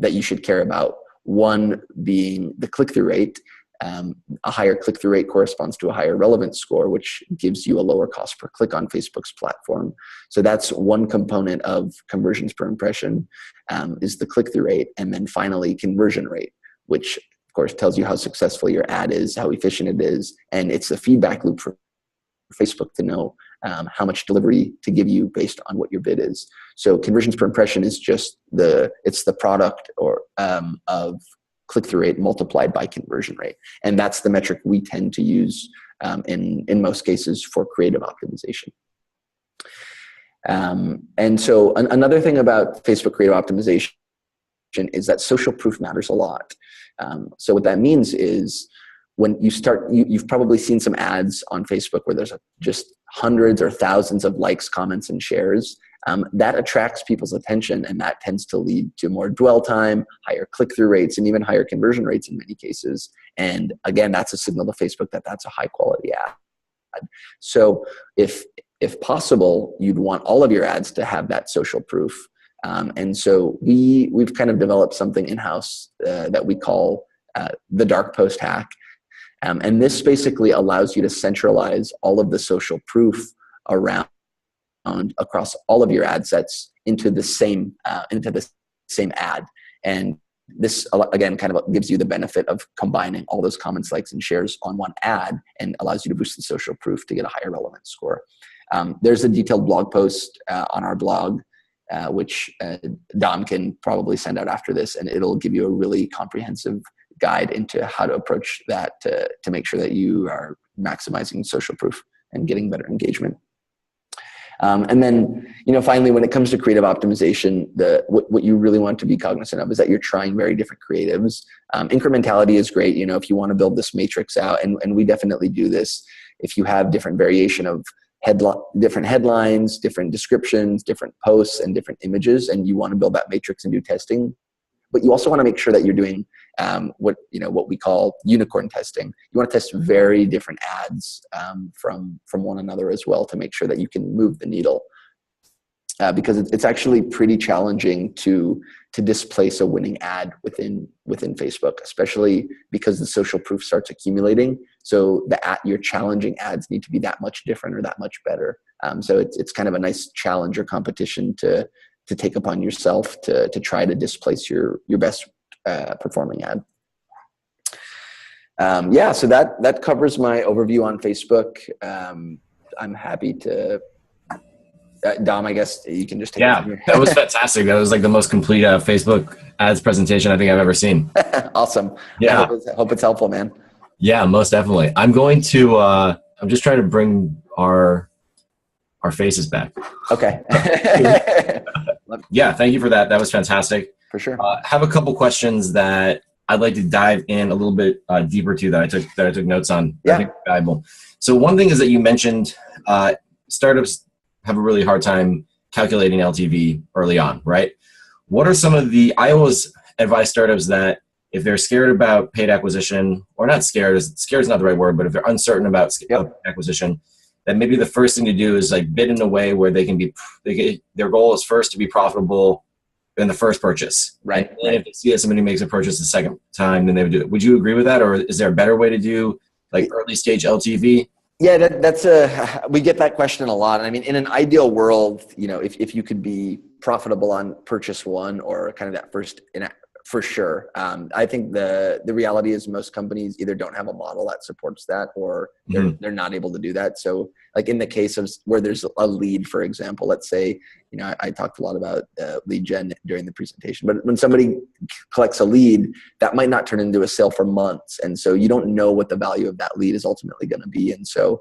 you should care about. One being the click-through rate. A higher click-through rate corresponds to a higher relevance score, which gives you a lower cost per click on Facebook's platform. So that's one component of conversions per impression, is the click-through rate. And then finally, conversion rate, which of course tells you how successful your ad is, how efficient it is. And it's a feedback loop for Facebook to know how much delivery to give you based on what your bid is. So conversions per impression is just it's the product of click-through rate multiplied by conversion rate. And that's the metric we tend to use in most cases for creative optimization. And so another thing about Facebook creative optimization is that social proof matters a lot. So what that means is when you start, you've probably seen some ads on Facebook where there's just hundreds or thousands of likes, comments, and shares. That attracts people's attention, and that tends to lead to more dwell time, higher click-through rates, and even higher conversion rates in many cases. And again, that's a signal to Facebook that that's a high-quality ad. So if possible, you'd want all of your ads to have that social proof. And so we've kind of developed something in-house that we call the dark post hack. And this basically allows you to centralize all of the social proof across all of your ad sets into the same ad. And this again kind of gives you the benefit of combining all those comments, likes, and shares on one ad, and allows you to boost the social proof to get a higher relevance score. There's a detailed blog post on our blog, which Dom can probably send out after this, and it'll give you a really comprehensive guide into how to approach that to make sure that you are maximizing social proof and getting better engagement. And then, finally, when it comes to creative optimization, what you really want to be cognizant of is that you're trying very different creatives. Incrementality is great. If you want to build this matrix out, and we definitely do this, if you have different variation of different headlines, different descriptions, different posts, and different images, and you want to build that matrix and do testing. But you also want to make sure that you're doing what we call unicorn testing. You want to test very different ads from one another as well to make sure that you can move the needle. Because it's actually pretty challenging to displace a winning ad within Facebook, especially because the social proof starts accumulating. So your challenging ads need to be that much different or that much better. So it's kind of a nice challenge or competition to take upon yourself to try to displace your best performing ad. So that covers my overview on Facebook. I'm happy to, Dom, I guess you can just take it from here. That was fantastic. That was like the most complete Facebook ads presentation I think I've ever seen. Awesome. Yeah. I hope it's helpful, man. Yeah, most definitely. I'm going to, I'm just trying to bring our faces back. Okay. Yeah, thank you for that. That was fantastic. For sure. Have a couple questions that I'd like to dive in a little bit deeper to that I took notes on. Yeah. I think are valuable. So one thing is that you mentioned startups have a really hard time calculating LTV early on, right? What are some of I always advise startups that if they're scared about paid acquisition, or not scared, scared is not the right word, but if they're uncertain about acquisition, that maybe the first thing to do is like bid in a way where their goal is first to be profitable in the first purchase. Right. And if they see that somebody makes a purchase the second time, then they would do it. Would you agree with that? Or is there a better way to do like early stage LTV? Yeah, we get that question a lot. I mean, in an ideal world, if you could be profitable on purchase one or kind of that first, for sure. I think the reality is most companies either don't have a model that supports that, or they're not able to do that. So like in the case of where there's a lead, for example, let's say, I talked a lot about lead gen during the presentation, but when somebody collects a lead, that might not turn into a sale for months. And so you don't know what the value of that lead is ultimately going to be. And so,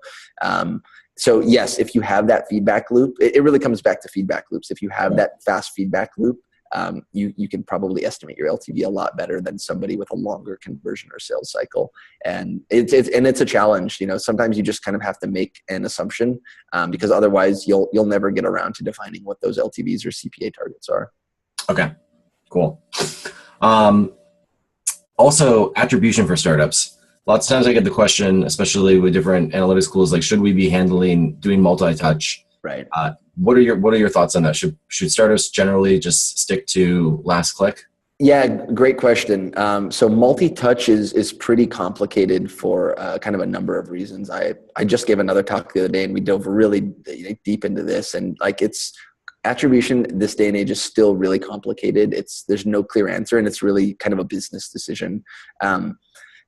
yes, if you have that feedback loop, it really comes back to feedback loops. If you have that fast feedback loop, you can probably estimate your LTV a lot better than somebody with a longer conversion or sales cycle. And it's a challenge. Sometimes you just kind of have to make an assumption, because otherwise you'll never get around to defining what those LTVs or CPA targets are. Okay, cool. Also, attribution for startups. Lots of times I get the question, especially with different analytics tools, like, should we be doing multi-touch? Right. What are your thoughts on that? Should startups generally just stick to last click? Yeah, great question. So multi-touch is pretty complicated for kind of a number of reasons. I just gave another talk the other day, and we dove really deep into this, and attribution this day and age is still really complicated. There's no clear answer, and it's really kind of a business decision.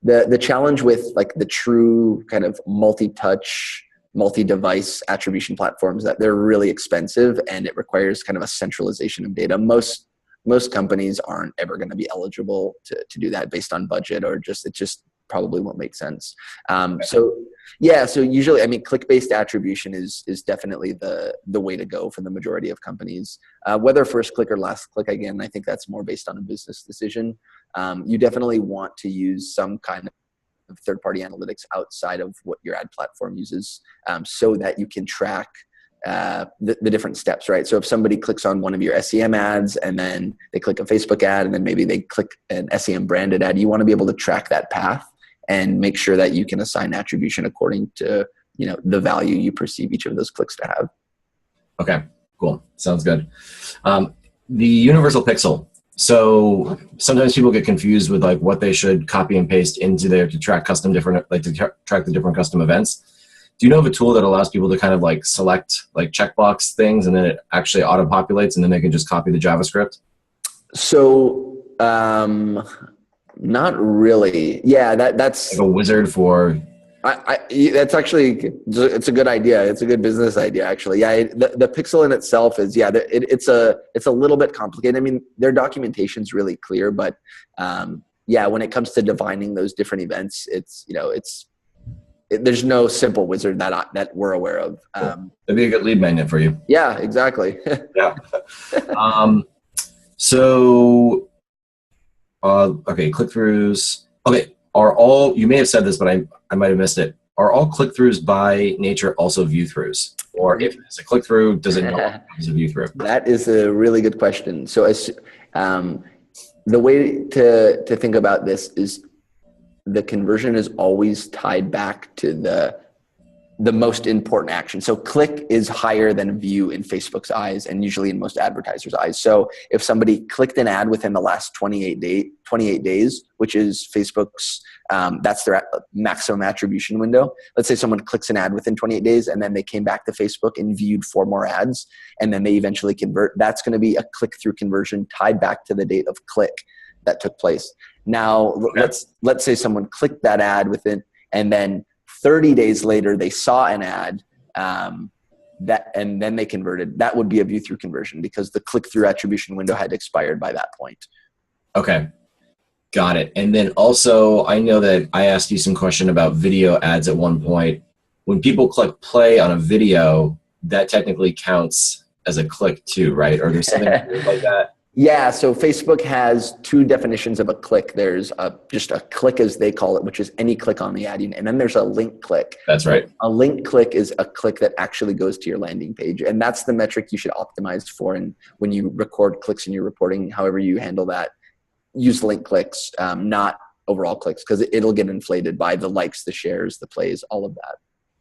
The challenge with the true kind of multi-touch, multi-device attribution platforms, that they're really expensive, and it requires kind of a centralization of data. Most companies aren't ever going to be eligible to do that based on budget, or it just probably won't make sense. So usually, click-based attribution is definitely the way to go for the majority of companies. Whether first click or last click, again, I think that's more based on a business decision. You definitely want to use some kind of third-party analytics outside of what your ad platform uses, so that you can track the different steps, right? So if somebody clicks on one of your SEM ads, and then they click a Facebook ad, and then maybe they click an SEM branded ad, you want to be able to track that path and make sure that you can assign attribution according to the value you perceive each of those clicks to have. Okay, cool. Sounds good. The universal pixel. So sometimes people get confused with what they should copy and paste into there to track track the different custom events. Do you know of a tool that allows people to kind of select checkbox things, and then it actually auto populates, and then they can just copy the JavaScript? So not really. Yeah, that's like a wizard for. That's actually, it's a good idea. It's a good business idea, actually. Yeah, the pixel in itself is, it's a little bit complicated. Their documentation's really clear, but when it comes to defining those different events, there's no simple wizard that we're aware of. Cool. That'd be a good lead magnet for you. Yeah, exactly. Yeah. Okay, click-throughs. Okay, you may have said this, but I might have missed it. Are all click-throughs by nature also view-throughs? Or if it's a click-through, does it know it's a view-through? That is a really good question. So the way to think about this is the conversion is always tied back to the most important action. So click is higher than view in Facebook's eyes, and usually in most advertisers' eyes. So if somebody clicked an ad within the last 28 days, which is Facebook's, that's their maximum attribution window. Let's say someone clicks an ad within 28 days, and then they came back to Facebook and viewed 4 more ads, and then they eventually convert. That's going to be a click-through conversion tied back to the date of click that took place. Now, let's say someone clicked that ad within, and then 30 days later, they saw an ad and then they converted. That would be a view-through conversion because the click-through attribution window had expired by that point. Okay, got it. And then also, I know that I asked you some question about video ads at one point. When people click play on a video, that technically counts as a click too, right? Or there's something like that? Yeah, so Facebook has 2 definitions of a click. There's just a click, as they call it, which is any click on the ad unit. And then there's a link click. That's right. A link click is a click that actually goes to your landing page. And that's the metric you should optimize for. And when you record clicks in your reporting, however you handle that, use link clicks, not overall clicks, because it'll get inflated by the likes, the shares, the plays, all of that.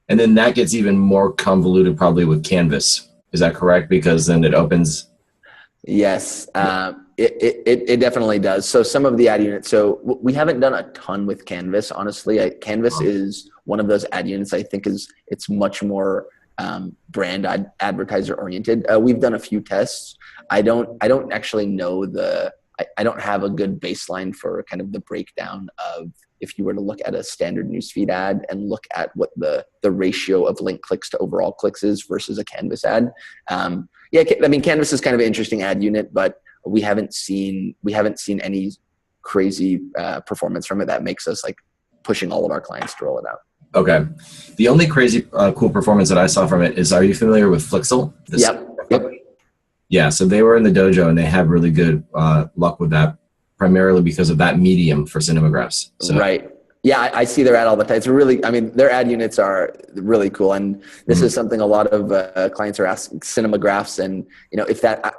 And then that gets even more convoluted probably with Canvas. Is that correct? Because then it opens... Yes, it definitely does. So some of the ad units, so we haven't done a ton with Canvas, honestly. Canvas is one of those ad units I think it's much more brand advertiser oriented. We've done a few tests. I don't actually know I don't have a good baseline for kind of the breakdown of if you were to look at a standard newsfeed ad and look at what the ratio of link clicks to overall clicks is versus a Canvas ad. Canvas is kind of an interesting ad unit, but we haven't seen any crazy performance from it that makes us pushing all of our clients to roll it out. Okay. The only crazy cool performance that I saw from it is, are you familiar with Flixel? Yep. Yeah, so they were in the dojo and they had really good luck with that, primarily because of that medium for cinemagraphs. So. Right. Yeah, I see their ad all the time. It's really, I mean, their ad units are really cool. And this is something a lot of clients are asking, cinemagraphs. And, you know, if that,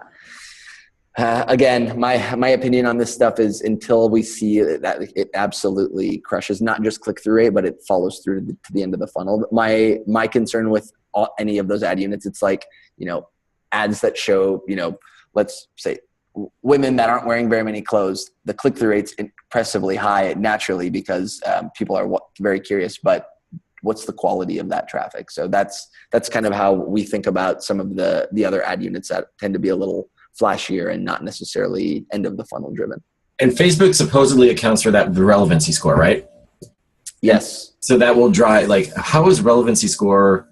again, my opinion on this stuff is until we see that it absolutely crushes, not just click-through rate, but it follows through to the end of the funnel. My concern with any of those ad units, it's like, you know, ads that show, you know, let's say women that aren't wearing very many clothes, the click-through rate's impressively high naturally because people are very curious, but what's the quality of that traffic? So that's kind of how we think about some of the other ad units that tend to be a little flashier and not necessarily end of the funnel driven. And Facebook supposedly accounts for that, the relevancy score, right? Yes. So that will drive, like, how is relevancy score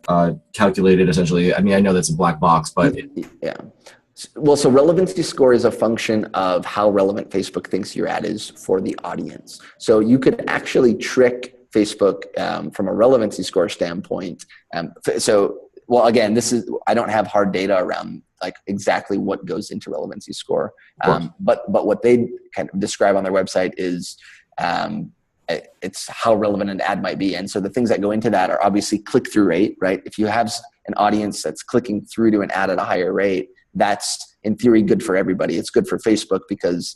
calculated essentially? I mean, I know that's a black box, but. Yeah. Well, so relevancy score is a function of how relevant Facebook thinks your ad is for the audience. So you could actually trick Facebook from a relevancy score standpoint. Well, again, I don't have hard data around like exactly what goes into relevancy score. But what they kind of describe on their website is it's how relevant an ad might be. And so the things that go into that are obviously click-through rate, right? If you have an audience that's clicking through to an ad at a higher rate, that's in theory good for everybody. It's good for Facebook because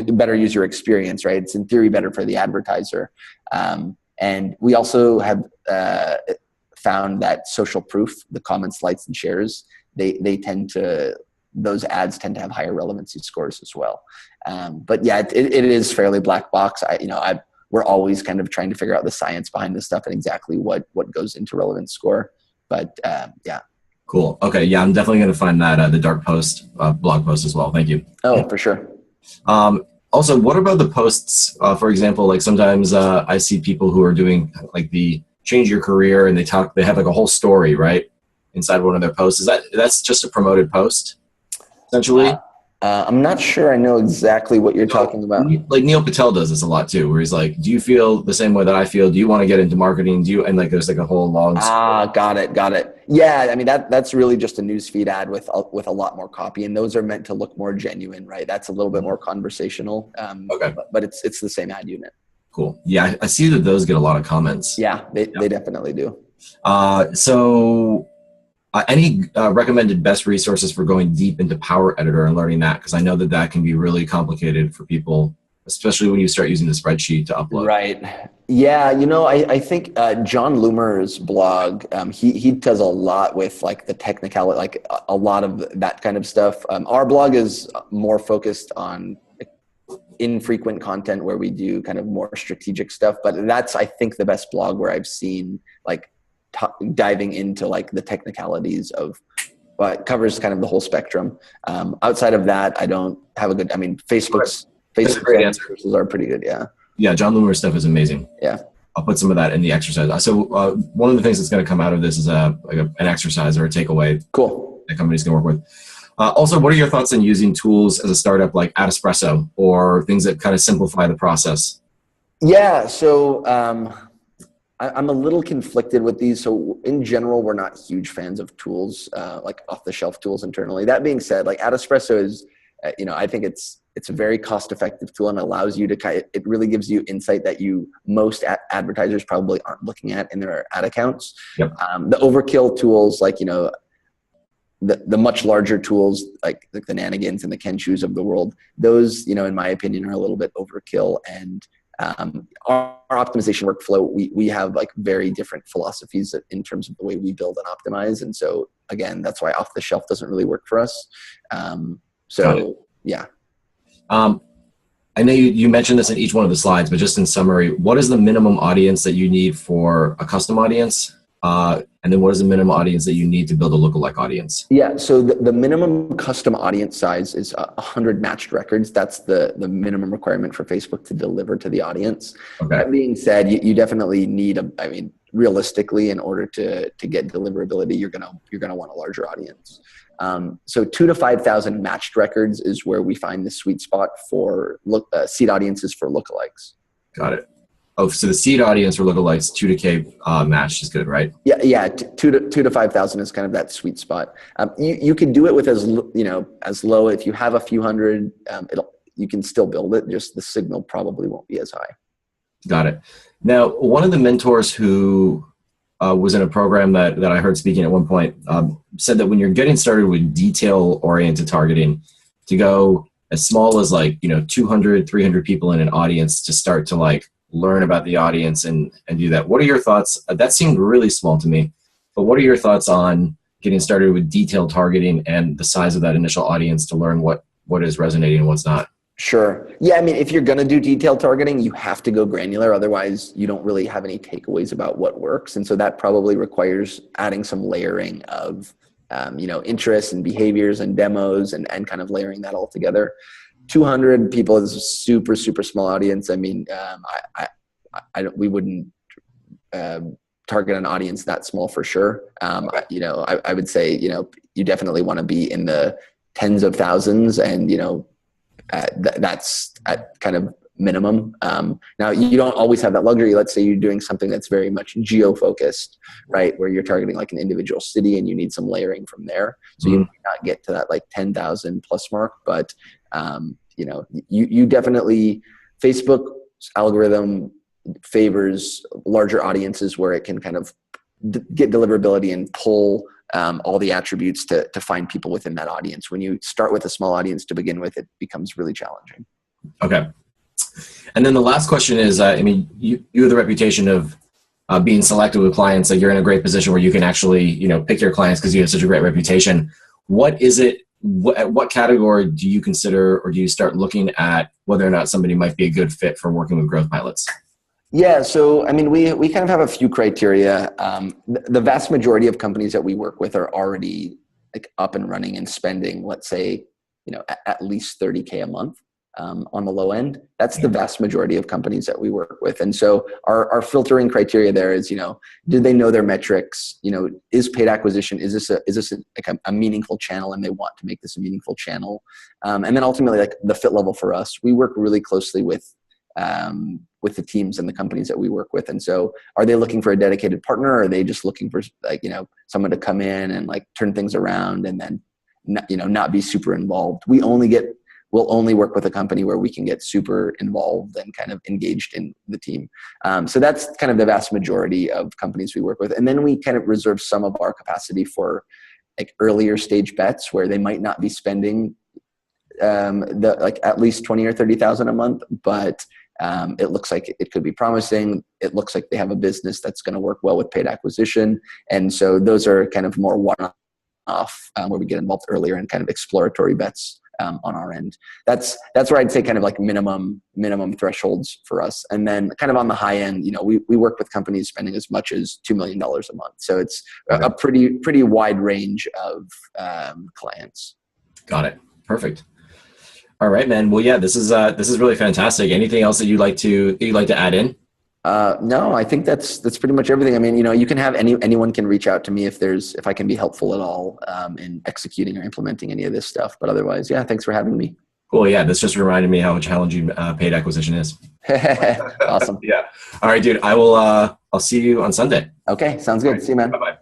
better user experience, right? It's in theory better for the advertiser. And we also have found that social proof, the comments, likes, and shares, those ads tend to have higher relevancy scores as well. But yeah, it is fairly black box. We're always kind of trying to figure out the science behind this stuff and exactly what goes into relevance score. But yeah. Cool. Okay. Yeah, I'm definitely going to find that the dark post blog post as well. Thank you. Oh, for sure. Also, what about the posts? For example, like sometimes I see people who are doing like the change your career, and they have like a whole story right inside one of their posts. That's just a promoted post, essentially? I'm not sure I know exactly what you're talking about. Like Neil Patel does this a lot too, where he's like, do you feel the same way that I feel? Do you want to get into marketing? And like, there's like a whole long story. Got it. Yeah. I mean, that's really just a newsfeed ad with a lot more copy, and those are meant to look more genuine, right? That's a little bit more conversational. Okay. But it's the same ad unit. Cool. Yeah. I see that those get a lot of comments. Yeah, they definitely do. So any recommended best resources for going deep into Power Editor and learning that? Because I know that can be really complicated for people, especially when you start using the spreadsheet to upload. Right. Yeah. You know, I think John Loomer's blog, he does a lot with like the technicality, like a lot of that kind of stuff. Our blog is more focused on infrequent content where we do kind of more strategic stuff. But that's, I think, the best blog where I've seen like diving into like the technicalities of what covers kind of the whole spectrum. Outside of that, I don't have a good, I mean, Facebook's resources are pretty good. Yeah. Yeah. John Loomer's stuff is amazing. Yeah. I'll put some of that in the exercise. So one of the things that's going to come out of this is an exercise or a takeaway. Cool. That company's going to work with. Also, what are your thoughts on using tools as a startup like Espresso or things that kind of simplify the process? Yeah. So, I'm a little conflicted with these. So in general, we're not huge fans of tools, like off-the-shelf tools internally. That being said, like Espresso is, I think it's a very cost-effective tool and allows you to it really gives you insight that most advertisers probably aren't looking at in their ad accounts. Yep. The overkill tools, like, the much larger tools like the Nanigans and the Kenshus of the world, those, in my opinion, are a little bit overkill. And our optimization workflow, we have like very different philosophies in terms of the way we build and optimize. And so again, that's why off the shelf doesn't really work for us. Yeah. I know you mentioned this in each one of the slides, but just in summary, what is the minimum audience that you need for a custom audience? And then what is the minimum audience that you need to build a lookalike audience? Yeah, so the minimum custom audience size is 100 matched records. That's the minimum requirement for Facebook to deliver to the audience. Okay. That being said, you definitely need realistically, in order to get deliverability, you're gonna want a larger audience. So 2,000 to 5,000 matched records is where we find the sweet spot for seed audiences for lookalikes. Got it. Oh, so the seed audience for lookalikes, 2 to K match is good, right? Yeah. 2 to 5,000 is kind of that sweet spot. You can do it with as low. If you have a few hundred, you can still build it. Just the signal probably won't be as high. Got it. Now, one of the mentors who was in a program that I heard speaking at one point said that when you're getting started with detail-oriented targeting, to go as small as 200, 300 people in an audience to start to learn about the audience and do that. What are your thoughts? That seemed really small to me, but what are your thoughts on getting started with detailed targeting and the size of that initial audience to learn what is resonating and what's not? Sure. Yeah. I mean, if you're going to do detailed targeting, you have to go granular. Otherwise, you don't really have any takeaways about what works. And so that probably requires adding some layering of, interests and behaviors and demos and kind of layering that all together. 200 people is a super, super small audience. I mean, we wouldn't target an audience that small for sure. I would say, you definitely want to be in the tens of thousands and, that's at kind of minimum. Now you don't always have that luxury. Let's say you're doing something that's very much geo-focused, right? Where you're targeting an individual city and you need some layering from there. So you might not get to that 10,000 plus mark, but you definitely, Facebook's algorithm favors larger audiences where it can kind of get deliverability and pull all the attributes to find people within that audience. When you start with a small audience to begin with, it becomes really challenging. Okay. And then the last question is, you have the reputation of being selective with clients. You're in a great position where you can actually, pick your clients because you have such a great reputation. What is it? What category do you consider, or do you start looking at whether or not somebody might be a good fit for working with growth pilots? Yeah. So, we kind of have a few criteria. The vast majority of companies that we work with are already up and running and spending, let's say, at least 30K a month on the low end. That's the vast majority of companies that we work with. And so our filtering criteria there is, do they know their metrics? Is paid acquisition, is this a meaningful channel and they want to make this a meaningful channel? And then ultimately the fit level for us, we work really closely with the teams and the companies that we work with. And so are they looking for a dedicated partner, or are they just looking for someone to come in and turn things around and then not be super involved? We'll only work with a company where we can get super involved and kind of engaged in the team. So that's kind of the vast majority of companies we work with. And then we kind of reserve some of our capacity for earlier stage bets where they might not be spending at least 20 or 30,000 a month, but it looks like it could be promising. It looks like they have a business that's going to work well with paid acquisition. And so those are kind of more one-off where we get involved earlier and kind of exploratory bets on our end. That's where I'd say kind of minimum thresholds for us. And then kind of on the high end, we work with companies spending as much as $2 million a month. So it's a pretty wide range of clients. Got it. Perfect. All right, man. Well, yeah, this is really fantastic. Anything else that you'd like to add in? No, I think that's pretty much everything. You can have anyone can reach out to me if I can be helpful at all in executing or implementing any of this stuff. But otherwise, yeah, thanks for having me. Cool. Yeah, this just reminded me how challenging paid acquisition is. Awesome. Yeah. All right, dude. I'll see you on Sunday. Okay, sounds good. Right. See you, man. Bye-bye.